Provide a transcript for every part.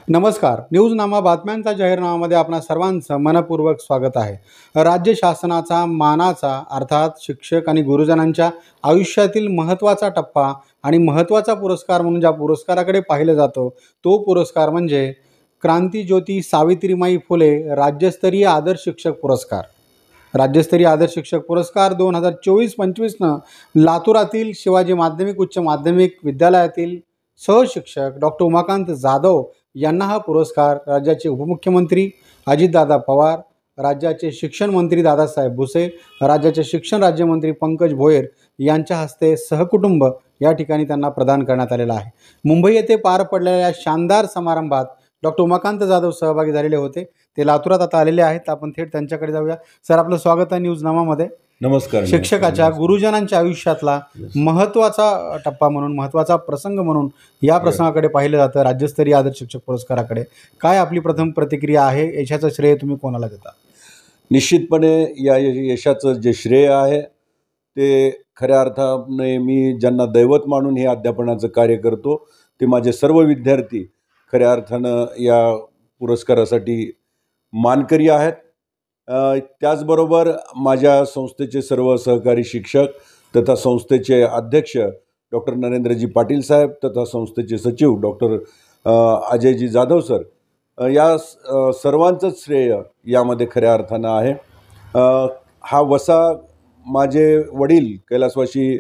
नमस्कार. न्यूजनामा बातम्यांचा जाहीरनाम्यामध्ये आपणा सर्वांचं मनपूर्वक स्वागत आहे. राज्य शासनाचा मानाचा अर्थात शिक्षक आणि गुरुजनांच्या आयुष्यातील महत्त्वाचा टप्पा आणि महत्त्वाचा पुरस्कार म्हणून ज्या पुरस्काराकडे पाहिलं जातं तो पुरस्कार म्हणजे क्रांतीज्योती सावित्रीमाई फुले राज्यस्तरीय आदर्श शिक्षक पुरस्कार. राज्यस्तरीय आदर्श शिक्षक पुरस्कार 2024-25नं लातूरातील शिवाजी माध्यमिक उच्च माध्यमिक विद्यालयातील सहशिक्षक डॉक्टर उमाकांत जाधव यांना हा पुरस्कार राज्याचे उपमुख्यमंत्री अजितदादा पवार, राज्याचे शिक्षण मंत्री दादासाहेब भुसे, राज्याचे शिक्षण राज्यमंत्री पंकज भोयर यांच्या हस्ते सहकुटुंब या ठिकाणी त्यांना प्रदान करण्यात आलेला आहे. मुंबई येथे पार पडलेल्या शानदार समारंभात डॉक्टर उमाकांत जाधव सहभागी झालेले होते. ते लातूरात आता आलेले आहेत. आपण थेट त्यांच्याकडे जाऊया. सर, आपलं स्वागत आहे न्यूजनामामध्ये. नमस्कार. शिक्षकाच्या गुरुजनांच्या आयुष्यातला महत्त्वाचा टप्पा म्हणून महत्त्वाचा प्रसंग म्हणून या प्रसंगाकडे पाहिलं जातं, राज्यस्तरीय आदर्श शिक्षक पुरस्काराकडे. काय आपली प्रथम प्रतिक्रिया आहे? यशाचं श्रेय तुम्ही कोणाला देता? निश्चितपणे या यशाचं जे श्रेय आहे ते खऱ्या अर्थाने मी ज्यांना दैवत मानून हे अध्यापनाचं कार्य करतो ते माझे सर्व विद्यार्थी खऱ्या अर्थानं या पुरस्कारासाठी मानकरी आहेत. त्याचबरोबर माझ्या संस्थेचे सर्व सहकारी शिक्षक तथा संस्थेचे अध्यक्ष डॉक्टर नरेंद्रजी पाटील साहेब तथा संस्थेचे सचिव डॉक्टर अजयजी जाधव सर, या सर्वांचंच श्रेय यामध्ये खऱ्या अर्थानं आहे. हा वसा माझे वडील कैलासवासी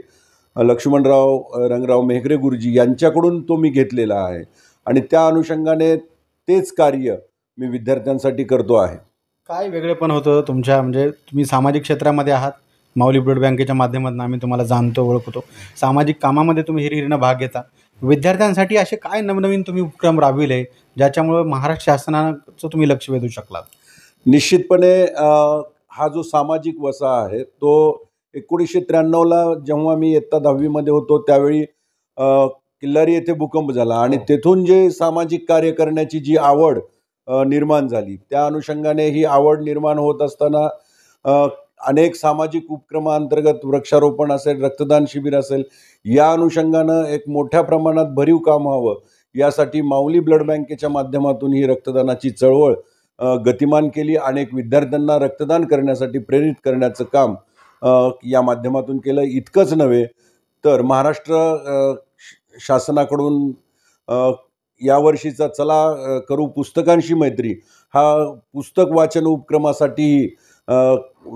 लक्ष्मणराव रंगराव मेहगरे गुरुजी यांच्याकडून तो मी घेतलेला आहे आणि त्या अनुषंगाने तेच कार्य मी विद्यार्थ्यांसाठी करतो आहे. काय वेगळेपण होतं तुमच्या, म्हणजे तुम्ही सामाजिक क्षेत्रामध्ये आहात, माऊली ब्लड बँकेच्या माध्यमातून आम्ही तुम्हाला जाणतो, ओळखतो, सामाजिक कामामध्ये तुम्ही हिरिरीनं भाग घेता. विद्यार्थ्यांसाठी असे काय नवनवीन तुम्ही उपक्रम राबविले ज्याच्यामुळे महाराष्ट्र शासनाचं तुम्ही लक्ष वेधू शकलात? निश्चितपणे हा जो सामाजिक वसा आहे तो 1993ला जेव्हा मी इयत्ता 10वीमध्ये होतो त्यावेळी किल्लारी येथे भूकंप झाला आणि तेथून जे सामाजिक कार्य करण्याची जी आवड निर्माण झाली, त्या अनुषंगाने ही आवड निर्माण होत असताना अनेक सामाजिक उपक्रमांतर्गत वृक्षारोपण असेल, रक्तदान शिबिर असेल, या अनुषंगानं एक मोठ्या प्रमाणात भरीव काम व्हावं यासाठी माऊली ब्लड बँकेच्या माध्यमातून ही रक्तदानाची चळवळ गतिमान केली. अनेक विद्यार्थ्यांना रक्तदान करण्यासाठी प्रेरित करण्याचं काम या माध्यमातून केलं. इतकंच नव्हे तर महाराष्ट्र शासनाकडून यावर्षीचा चला करू पुस्तकांशी मैत्री हा पुस्तक वाचन उपक्रमासाठी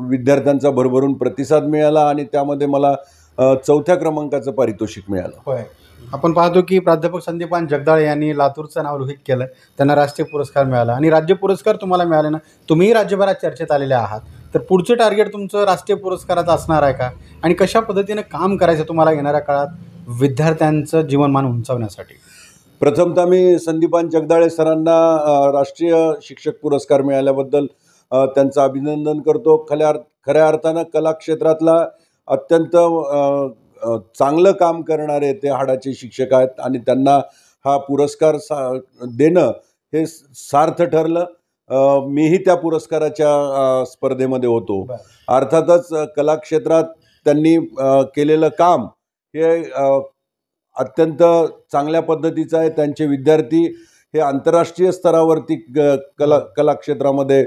विद्यार्थ्यांचा भरभरून प्रतिसाद मिळाला आणि त्यामध्ये मला 4थ्या क्रमांकाचं पारितोषिक मिळालं. होय, आपण पाहतो की प्राध्यापक संदीपान जगदाळे यांनी लातूरचं नाव रोहित केलं, त्यांना राष्ट्रीय पुरस्कार मिळाला आणि राज्य पुरस्कार तुम्हाला मिळाले ना. तुम्हीही राज्यभरात चर्चेत आलेले आहात, तर पुढचं टार्गेट तुमचं राष्ट्रीय पुरस्काराचं असणार आहे का? आणि कशा पद्धतीनं काम करायचं तुम्हाला येणाऱ्या काळात विद्यार्थ्यांचं जीवनमान उंचावण्यासाठी? प्रथमतः मी संदीपान जगदाळे सरांना राष्ट्रीय शिक्षक पुरस्कार मिळाल्याबद्दल त्यांचं अभिनंदन करतो. खऱ्या अर्थानं कला क्षेत्रातला अत्यंत चांगलं काम करणारे ते हाडाचे शिक्षक आहेत आणि त्यांना हा पुरस्कार देणं हे सार्थ ठरलं. मीही त्या पुरस्काराच्या स्पर्धेमध्ये होतो. अर्थातच कला क्षेत्रात त्यांनी केलेलं काम हे अत्यंत चांगल्या पद्धतीचं आहे. त्यांचे विद्यार्थी हे आंतरराष्ट्रीय स्तरावरती कला क्षेत्रामध्ये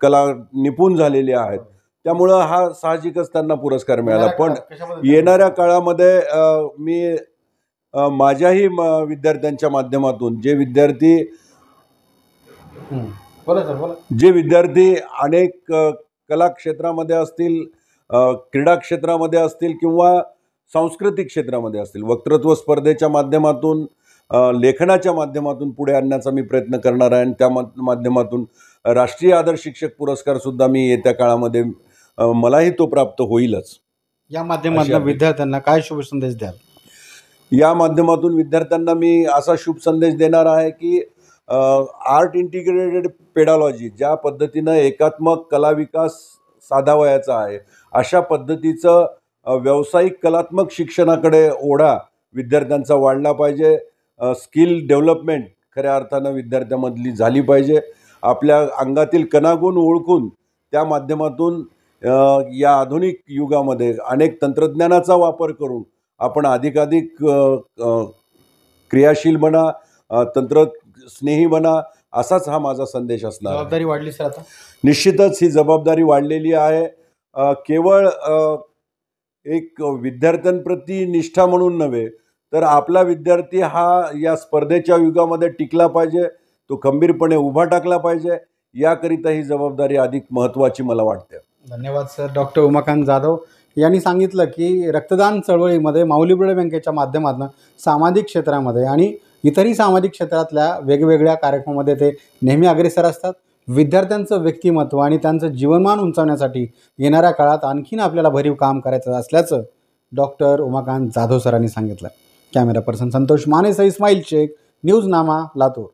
कला निपुण झालेले आहेत. त्यामुळं हा साहजिकच त्यांना पुरस्कार मिळाला. पण येणाऱ्या काळामध्ये मी माझ्याही विद्यार्थ्यांच्या माध्यमातून जे विद्यार्थी अनेक कला क्षेत्रामध्ये असतील, क्रीडा क्षेत्रामध्ये असतील किंवा सांस्कृतिक क्षेत्रामध्ये असतील, वक्तृत्व स्पर्धेच्या माध्यमातून, लेखनाच्या माध्यमातून पुढे आणण्याचा मी प्रयत्न करणार आहे आणि त्या माध्यमातून राष्ट्रीय आदर्श शिक्षक पुरस्कारसुद्धा मी येत्या काळामध्ये मलाही तो प्राप्त होईलच. या माध्यमातून विद्यार्थ्यांना काय शुभ संदेश द्याल? या माध्यमातून विद्यार्थ्यांना मी असा शुभ संदेश देणार आहे की आर्ट इंटिग्रेटेड पेडालॉजी ज्या पद्धतीनं एकात्मक कला विकास साधावयाचा आहे अशा पद्धतीचं व्यावसायिक कलात्मक शिक्षणाकडे ओढा विद्यार्थ्यांचा वाढला पाहिजे. स्किल डेव्हलपमेंट खऱ्या अर्थानं विद्यार्थ्यांमधली झाली पाहिजे. आपल्या अंगातील कणागुण ओळखून त्या माध्यमातून या आधुनिक युगामध्ये अनेक तंत्रज्ञानाचा वापर करून आपण अधिकाधिक क्रियाशील बना, स्नेही बना, असाच हा माझा संदेश असणार आहे. जबाबदारी वाढली सर आता? निश्चितच ही जबाबदारी वाढलेली आहे. केवळ एक विद्यार्थ्यांप्रती निष्ठा म्हणून नव्हे, तर आपला विद्यार्थी हा या स्पर्धेच्या युगामध्ये टिकला पाहिजे, तो खंबीरपणे उभा टाकला पाहिजे, याकरिता ही जबाबदारी अधिक महत्त्वाची मला वाटते. धन्यवाद सर. डॉक्टर उमाकांत जाधव यांनी सांगितलं की रक्तदान चळवळीमध्ये माऊली ब्लड बँकेच्या माध्यमातून सामाजिक क्षेत्रामध्ये आणि इतरही सामाजिक क्षेत्रातल्या वेगवेगळ्या कार्यक्रमामध्ये ते नेहमी अग्रेसर असतात. विद्यार्थ्यांचं व्यक्तिमत्व आणि त्यांचं जीवनमान उंचावण्यासाठी येणाऱ्या काळात आणखीन आपल्याला भरीव काम करायचं असल्याचं डॉक्टर उमाकांत जाधव सरांनी सांगितलं. कॅमेरा पर्सन संतोष मानेसह इस्माईल शेख, न्यूज नामा, लातूर.